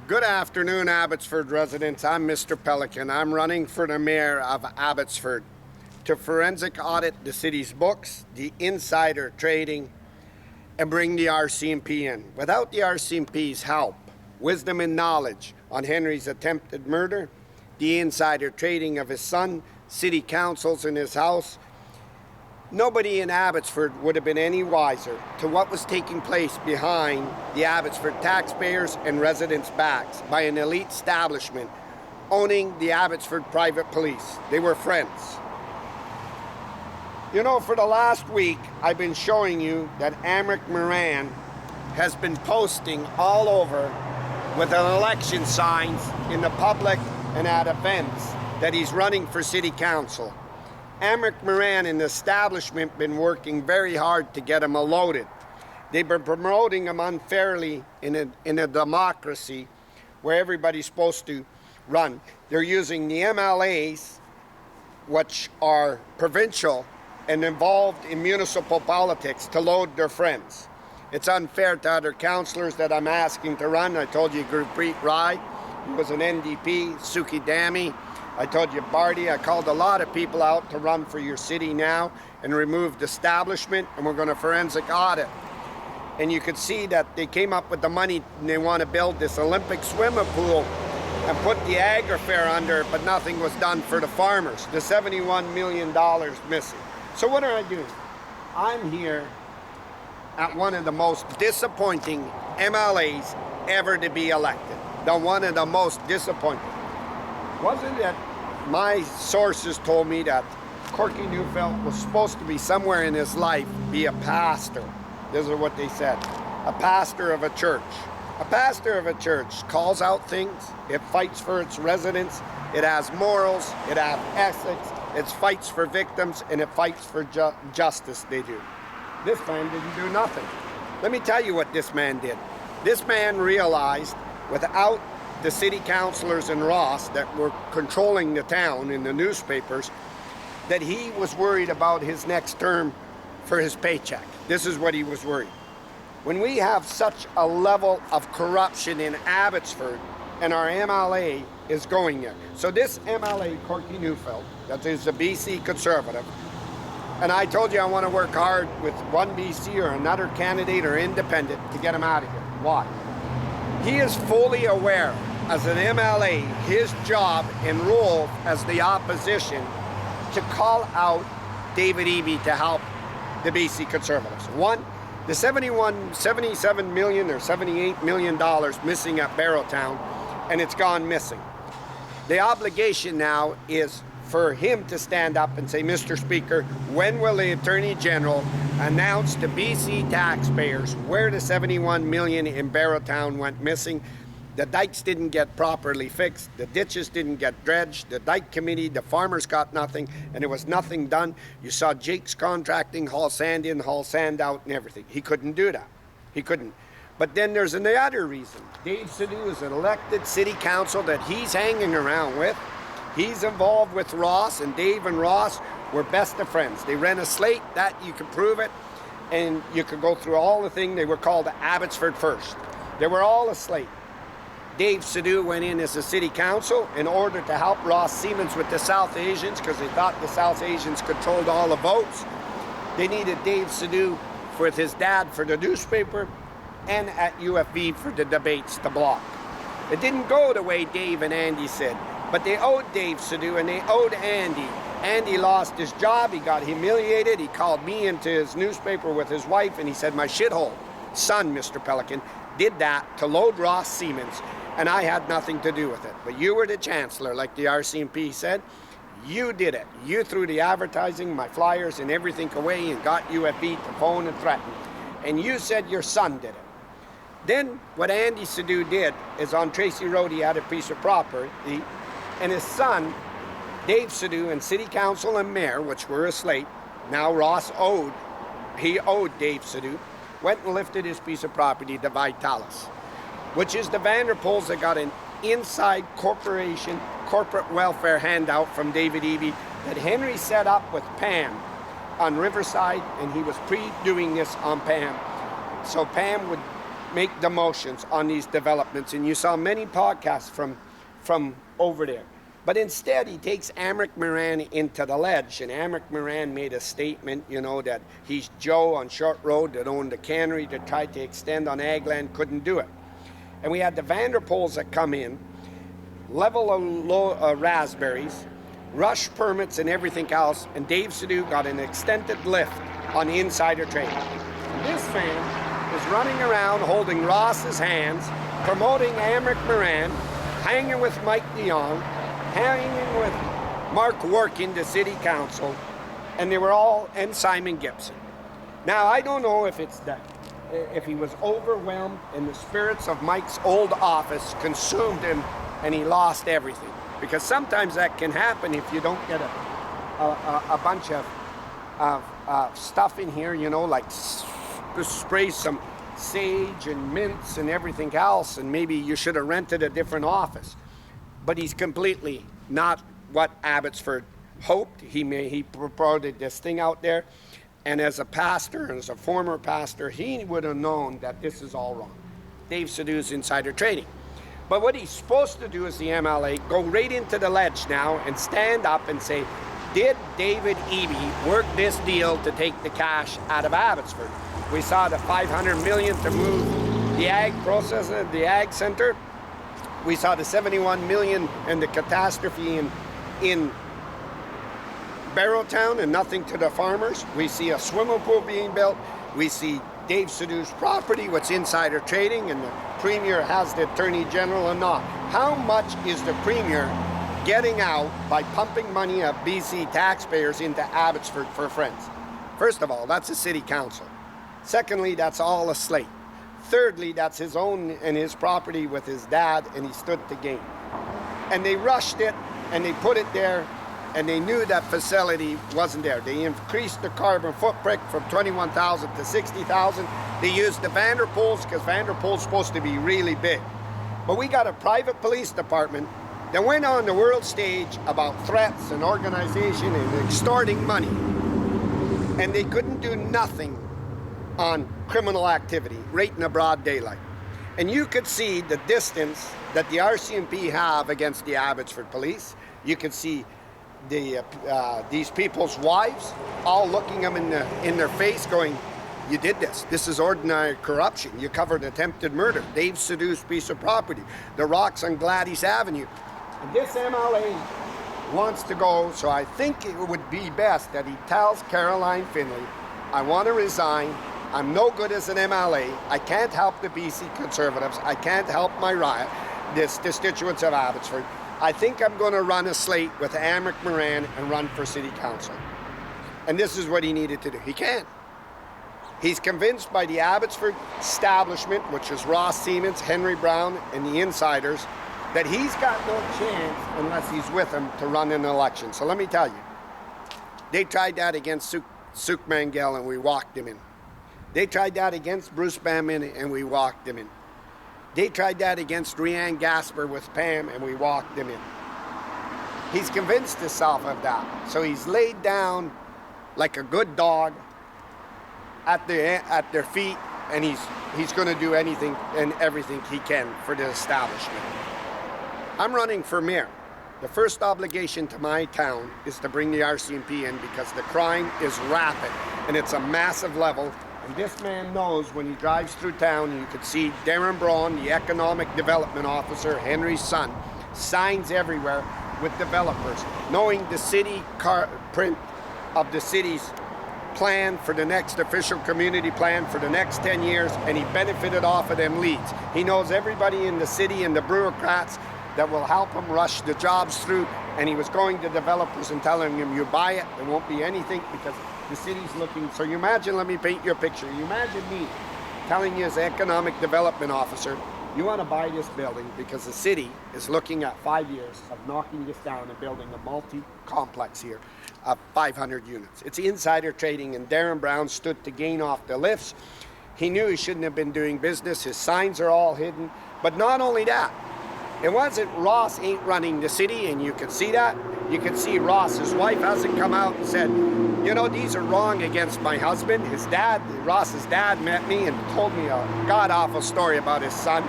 Good afternoon, Abbotsford residents. I'm Mr. Pelican. I'm running for the mayor of Abbotsford to forensic audit the city's books, the insider trading, and bring the RCMP in. Without the RCMP's help, wisdom and knowledge on Henry's attempted murder, the insider trading of his son, city councils in his house, nobody in Abbotsford would have been any wiser to what was taking place behind the Abbotsford taxpayers and residents' backs by an elite establishment owning the Abbotsford Private Police. They were friends. You know, for the last week, I've been showing you that M.L.A Korky has been posting all over with election signs in the public and at events that he's running for city council. M.L.A Korky and the establishment been working very hard to get him elected. They've been promoting him unfairly in a democracy where everybody's supposed to run. They're using the MLAs, which are provincial and involved in municipal politics, to load their friends. It's unfair to other councillors that I'm asking to run. I told you Gurpreet Rai, who was an NDP, Suki Dami. I told you Barty. I called a lot of people out to run for your city now and remove the establishment, and we're going to forensic audit. And you could see that they came up with the money and they want to build this Olympic swimming pool and put the agri-fair under it, but nothing was done for the farmers. The $71 million missing. So what are I doing? I'm here at one of the most disappointing MLAs ever to be elected. One of the most disappointing. Wasn't it my sources told me that Korky Neufeld was supposed to be somewhere in his life be a pastor. This is what they said. A pastor of a church. A pastor of a church calls out things. It fights for its residents. It has morals. It has ethics. It fights for victims, and it fights for justice. They do. This man didn't do nothing. Let me tell you what this man did. This man realized without the city councillors in Ross that were controlling the town in the newspapers, that he was worried about his next term for his paycheck. This is what he was worried. When we have such a level of corruption in Abbotsford, and our MLA is going there. So this M.L.A Korky Neufeld, that is a BC Conservative, and I told you I want to work hard with one BC or another candidate or independent to get him out of here. Why? He is fully aware, as an MLA, his job and role as the opposition to call out David Eby to help the BC Conservatives. One, the $77 million or $78 million missing at Barrowtown, and it's gone missing. The obligation now is for him to stand up and say, Mr. Speaker, when will the Attorney General announce to BC taxpayers where the $71 million in Barrowtown went missing? The dikes didn't get properly fixed. The ditches didn't get dredged. The dike committee, the farmers got nothing, and there was nothing done. You saw Jake's contracting, haul sand in, haul sand out, and everything. He couldn't do that. He couldn't. But then there's another reason. Dave Sidhu is an elected city council that he's hanging around with. He's involved with Ross, and Dave and Ross were best of friends. They ran a slate, that you could prove it, and you could go through all the thing. They were called Abbotsford First. They were all a slate. Dave Sidhu went in as a city council in order to help Ross Siemens with the South Asians, because they thought the South Asians controlled all the votes. They needed Dave Sidhu with his dad for the newspaper and at UFV for the debates to block. It didn't go the way Dave and Andy said, but they owed Dave Sidhu and they owed Andy. Andy lost his job, he got humiliated, he called me into his newspaper with his wife and he said, my shithole son, Mr. Pelican, did that to load Ross Siemens, and I had nothing to do with it. But you were the chancellor, like the RCMP said. You did it. You threw the advertising, my flyers and everything away and got UFV to phone and threaten. And you said your son did it. Then what Andy Sidhu did is on Tracy Road he had a piece of property, and his son, Dave Sidhu, and city council and mayor, which were a slate, now Ross owed Dave Sidhu, went and lifted his piece of property to Vitalis, which is the Vanderpools that got an inside corporation, corporate welfare handout from David Eby that Henry set up with Pam on Riverside, and he was pre-doing this on Pam. So Pam would make the motions on these developments, and you saw many podcasts from over there. But instead, he takes Amric Moran into the ledge, and Amric Moran made a statement, you know, that he's Joe on Short Road that owned a cannery that tried to extend on ag land, couldn't do it. And we had the Vanderpoels that come in, level of raspberries, rush permits and everything else, and Dave Sidhu got an extended lift on insider trading. This man is running around holding Ross's hands, promoting Amric Moran, hanging with Mike DeYoung, hanging with Mark Working, the city council, and they were all, and Simon Gibson. Now, I don't know if it's that, if he was overwhelmed and the spirits of Mike's old office consumed him and he lost everything. Because sometimes that can happen if you don't get a bunch of stuff in here, you know, like spray some sage and mints and everything else, and maybe you should have rented a different office. But he's completely not what Abbotsford hoped. He promoted this thing out there, and as a pastor, and as a former pastor, he would have known that this is all wrong. Dave Sidhu's insider trading. But what he's supposed to do as the M.L.A. go right into the ledge now and stand up and say, did David Eby work this deal to take the cash out of Abbotsford? We saw the $500 million to move the ag process, the ag center. We saw the $71 million and the catastrophe in Barrowtown and nothing to the farmers. We see a swimming pool being built. We see Dave Sidhu's property, what's insider trading, and the Premier has the Attorney General and not. How much is the Premier getting out by pumping money of BC taxpayers into Abbotsford for friends? First of all, that's the city council. Secondly, that's all a slate. Thirdly, that's his own and his property with his dad, and he stood to gain. And they rushed it, and they put it there, and they knew that facility wasn't there. They increased the carbon footprint from 21,000 to 60,000. They used the Vanderpoels because Vanderpoel's supposed to be really big. But we got a private police department that went on the world stage about threats and organization and extorting money. And they couldn't do nothing on criminal activity right in the broad daylight. And you could see the distance that the RCMP have against the Abbotsford police. You could see these people's wives all looking them in their face going, you did this. This is ordinary corruption. You covered attempted murder. Dave Sidhu's piece of property. The rocks on Gladys Avenue. And this M.L.A. wants to go, so I think it would be best that he tells Caroline Finlay, I want to resign. I'm no good as an M.L.A. I can't help the BC Conservatives. I can't help my constituents of Abbotsford. I think I'm going to run a slate with Amric Moran and run for city council. And this is what he needed to do. He can't. He's convinced by the Abbotsford establishment, which is Ross Siemens, Henry Brown, and the insiders, that he's got no chance unless he's with them to run an election. So let me tell you, they tried that against Suk Mangel and we walked him in. They tried that against Bruce Bamman and we walked him in. They tried that against Rianne Gasper with Pam and we walked him in. He's convinced himself of that. So he's laid down like a good dog at their feet, and he's going to do anything and everything he can for the establishment. I'm running for mayor. The first obligation to my town is to bring the RCMP in because the crime is rapid and it's a massive level. And this man knows when he drives through town, and you could see Darren Braun, the economic development officer, Henry's son, signs everywhere with developers, knowing the city print of the city's plan for the next official community plan for the next 10 years, and he benefited off of them leads. He knows everybody in the city and the bureaucrats that will help him rush the jobs through, and he was going to developers and telling them, you buy it, there won't be anything because the city's looking. So you imagine, let me paint you a picture. You imagine me telling you as economic development officer, you want to buy this building because the city is looking at 5 years of knocking this down and building a multi-complex here of 500 units. It's insider trading, and Darren Brown stood to gain off the lifts. He knew he shouldn't have been doing business. His signs are all hidden. But not only that, It wasn't Ross ain't running the city, and you can see that. You can see Ross, his wife hasn't come out and said, you know, these are wrong against my husband. His dad, Ross's dad, met me and told me a god-awful story about his son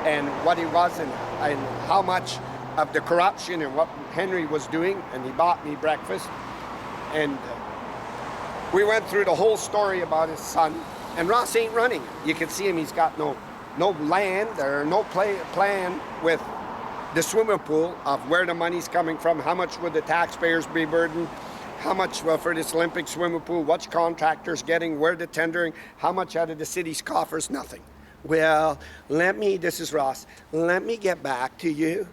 and what he was and how much of the corruption and what Henry was doing, and he bought me breakfast. And we went through the whole story about his son, and Ross ain't running. You can see him, he's got no land or no plan with the swimming pool of where the money's coming from, how much would the taxpayers be burdened, how much for this Olympic swimming pool, what's contractors getting, where the tendering, how much out of the city's coffers, nothing. Well, this is Ross, let me get back to you.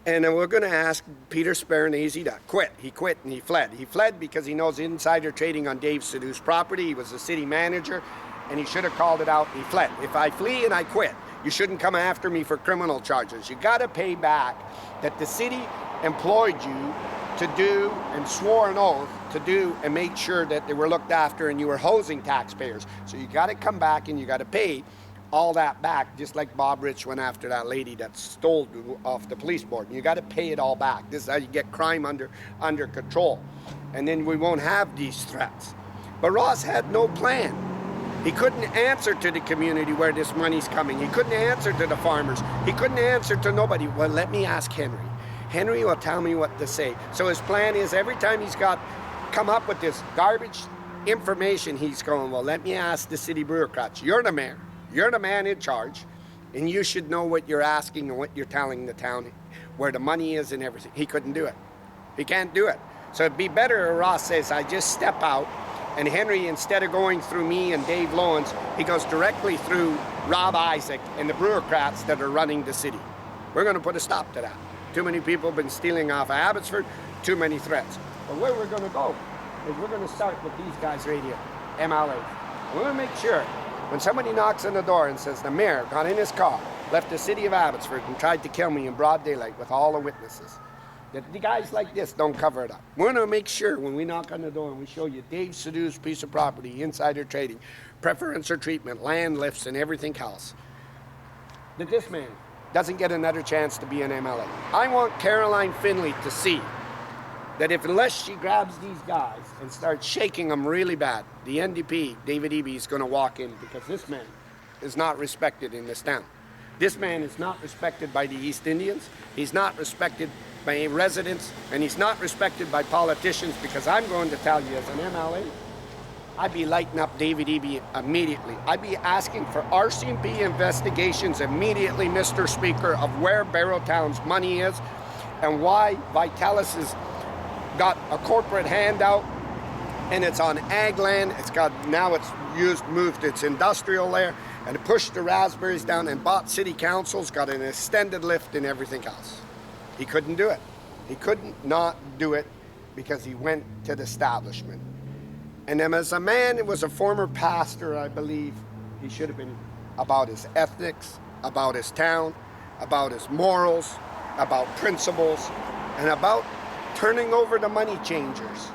And we're going to ask Peter Speranese to quit. He quit and he fled. He fled because he knows insider trading on Dave Sidhu's property. He was the city manager, and he should have called it out. He fled. If I flee and I quit, you shouldn't come after me for criminal charges. You got to pay back that the city employed you to do and swore an oath to do and make sure that they were looked after and you were hosing taxpayers. So you got to come back and you got to pay all that back, just like Bob Rich went after that lady that stole off the police board. And you got to pay it all back. This is how you get crime under control. And then we won't have these threats. But Ross had no plan. He couldn't answer to the community where this money's coming. He couldn't answer to the farmers. He couldn't answer to nobody. Well, let me ask Henry. Henry will tell me what to say. So his plan is every time he's come up with this garbage information, he's going, well, let me ask the city bureaucrats. You're the mayor. You're the man in charge, and you should know what you're asking and what you're telling the town, where the money is and everything. He couldn't do it. He can't do it. So it'd be better if Ross says, I just step out, and Henry, instead of going through me and Dave Lowens, he goes directly through Rob Isaac and the bureaucrats that are running the city. We're going to put a stop to that. Too many people have been stealing off of Abbotsford, too many threats. But where we're going to go is we're going to start with these guys right here, M.L.A. We're going to make sure when somebody knocks on the door and says the mayor got in his car, left the city of Abbotsford and tried to kill me in broad daylight with all the witnesses, that the guys like this don't cover it up. We're going to make sure when we knock on the door and we show you Dave Sidhu's piece of property, insider trading, preferential treatment, land lifts, and everything else, that this man doesn't get another chance to be an M.L.A. I want Caroline Finley to see that unless she grabs these guys and starts shaking them really bad, the NDP, David Eby, is going to walk in, because this man is not respected in this town. This man is not respected by the East Indians. He's not respected by residents, and he's not respected by politicians, because I'm going to tell you, as an M.L.A., I'd be lighting up David Eby immediately. I'd be asking for RCMP investigations immediately, Mr. Speaker, of where Barrowtown's money is and why Vitalis has got a corporate handout and it's on ag land. Now it's moved its industrial there, and it pushed the raspberries down and bought city councils, got an extended lift and everything else. He couldn't do it. He couldn't not do it because he went to the establishment. And then as a man who was a former pastor, I believe he should have been about his ethics, about his town, about his morals, about principles, and about turning over the money changers.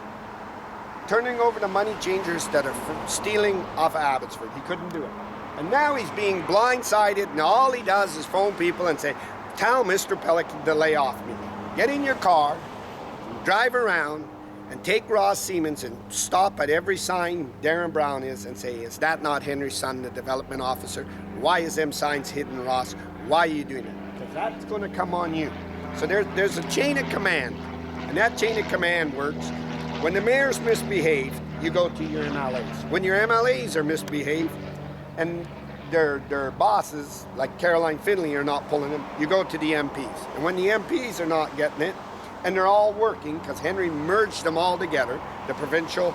Turning over the money changers that are stealing off of Abbotsford. He couldn't do it. And now he's being blindsided, and all he does is phone people and say, tell Mr. Pelican to lay off me. Get in your car, drive around, and take Ross Siemens and stop at every sign Darren Brown is and say, is that not Henry's son, the development officer? Why is them signs hidden, Ross? Why are you doing it? Because that's going to come on you. So there's a chain of command, and that chain of command works. When the mayors misbehave, you go to your MLAs. When your MLAs are misbehaved and their bosses, like Caroline Finley, are not pulling them, you go to the MPs. And when the MPs are not getting it, and they're all working, because Henry merged them all together, the provincial,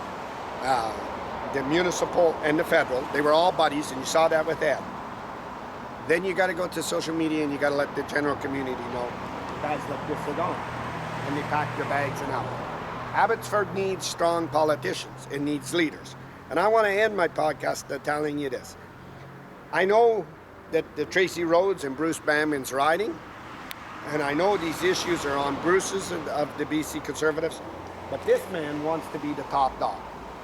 the municipal, and the federal, they were all buddies, and you saw that with Ed. Then you got to go to social media and you got to let the general community know, guys like this are gone. And they pack their bags and out. Abbotsford needs strong politicians. It needs leaders. And I want to end my podcast by telling you this. I know that the Tracy Rhodes and Bruce Bamman's riding, and I know these issues are on Bruce's of the BC Conservatives, but this man wants to be the top dog.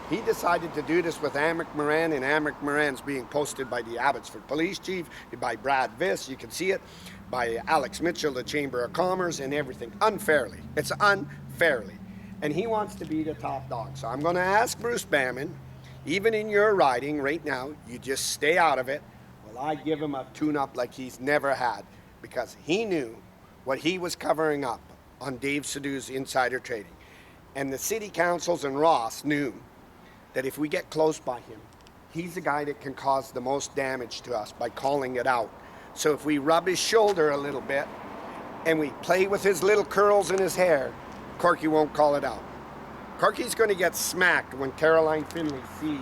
He decided to do this with Amric Moran, and Amric Moran's being posted by the Abbotsford Police Chief, by Brad Viss, you can see it, by Alex Mitchell, the Chamber of Commerce, and everything, unfairly. It's unfairly. And he wants to be the top dog. So I'm going to ask Bruce Bamman, even in your riding right now, you just stay out of it. Well, I give him a tune-up like he's never had, because he knew what he was covering up on Dave Sidhu's insider trading. And the city councils and Ross knew that if we get close by him, he's the guy that can cause the most damage to us by calling it out. So if we rub his shoulder a little bit and we play with his little curls in his hair, Korky won't call it out. Korky's going to get smacked when Caroline Finlay sees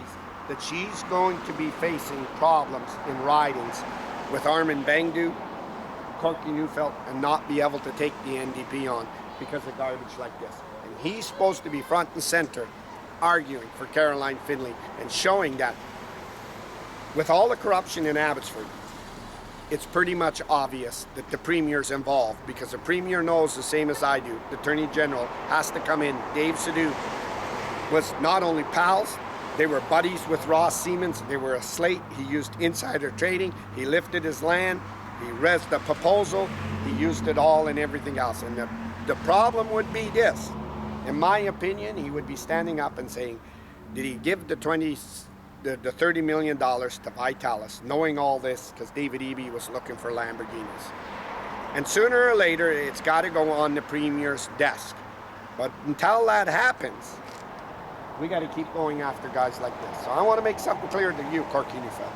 that she's going to be facing problems in ridings with Armin Bangdu, Korky Neufeld, and not be able to take the NDP on because of garbage like this. And he's supposed to be front and center arguing for Caroline Finlay and showing that with all the corruption in Abbotsford, it's pretty much obvious that the Premier's involved, because the Premier knows the same as I do. The Attorney General has to come in. Dave Sidhu was not only pals, they were buddies with Ross Siemens. They were a slate. He used insider trading. He lifted his land. He raised the proposal. He used it all and everything else. And the problem would be this. In my opinion, he would be standing up and saying, did he give the $30 million to Vitalis, knowing all this, because David Eby was looking for Lamborghinis. And sooner or later, it's got to go on the Premier's desk. But until that happens, we got to keep going after guys like this. So I want to make something clear to you, Korky Neufeld.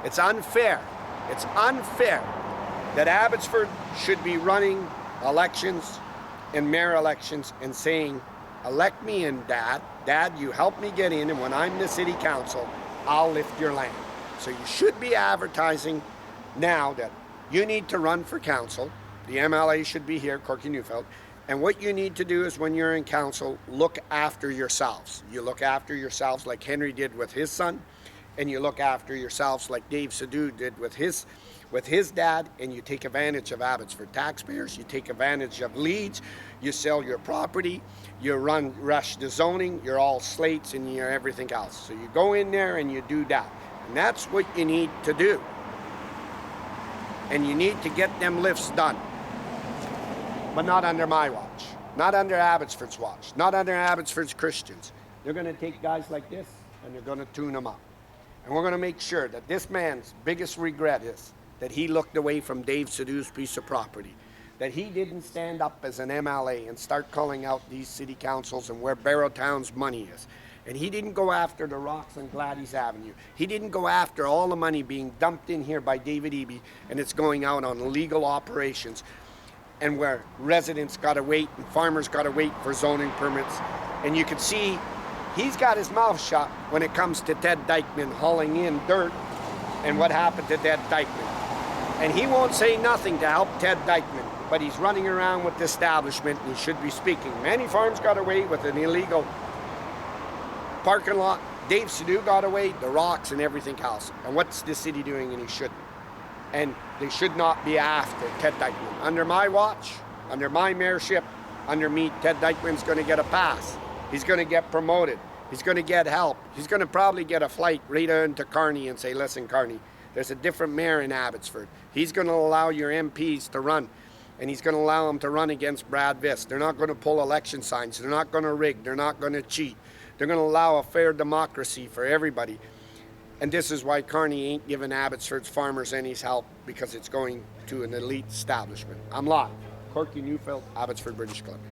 It's unfair. It's unfair that Abbotsford should be running elections and mayor elections and saying, elect me in, Dad. Dad, you help me get in, and when I'm the city council, I'll lift your land. So you should be advertising now that you need to run for council. The M.L.A should be here, Korky Neufeld. And what you need to do is, when you're in council, look after yourselves. You look after yourselves like Henry did with his son, and you look after yourselves like Dave Sidhu did with his dad, and you take advantage of Abbotsford taxpayers, you take advantage of leads, you sell your property, you rush the zoning, you're all slates and you're everything else. So you go in there and you do that. And that's what you need to do. And you need to get them lifts done. But not under my watch. Not under Abbotsford's watch. Not under Abbotsford's Christians. They're going to take guys like this and they're going to tune them up. And we're going to make sure that this man's biggest regret is that he looked away from Dave Sidhu's piece of property, that he didn't stand up as an M.L.A and start calling out these city councils and where Barrowtown's money is. And he didn't go after the rocks on Gladys Avenue. He didn't go after all the money being dumped in here by David Eby, and it's going out on illegal operations, and where residents got to wait and farmers got to wait for zoning permits. And you can see he's got his mouth shut when it comes to Ted Dyckman hauling in dirt and what happened to Ted Dyckman. And he won't say nothing to help Ted Dyckman, but he's running around with the establishment and he should be speaking. Many farms got away with an illegal parking lot. Dave Sidhu got away, the rocks and everything else. And what's the city doing? And he shouldn't. And they should not be after Ted Dyckman. Under my watch, under my mayorship, under me, Ted Dyckman's going to get a pass. He's going to get promoted. He's going to get help. He's going to probably get a flight right into Carney and say, listen, Carney, there's a different mayor in Abbotsford. He's going to allow your MPs to run, and he's going to allow them to run against Brad Viss. They're not going to pull election signs. They're not going to rig. They're not going to cheat. They're going to allow a fair democracy for everybody. And this is why Carney ain't giving Abbotsford's farmers any help, because it's going to an elite establishment. I'm live. Korky Neufeld, Abbotsford, British Columbia.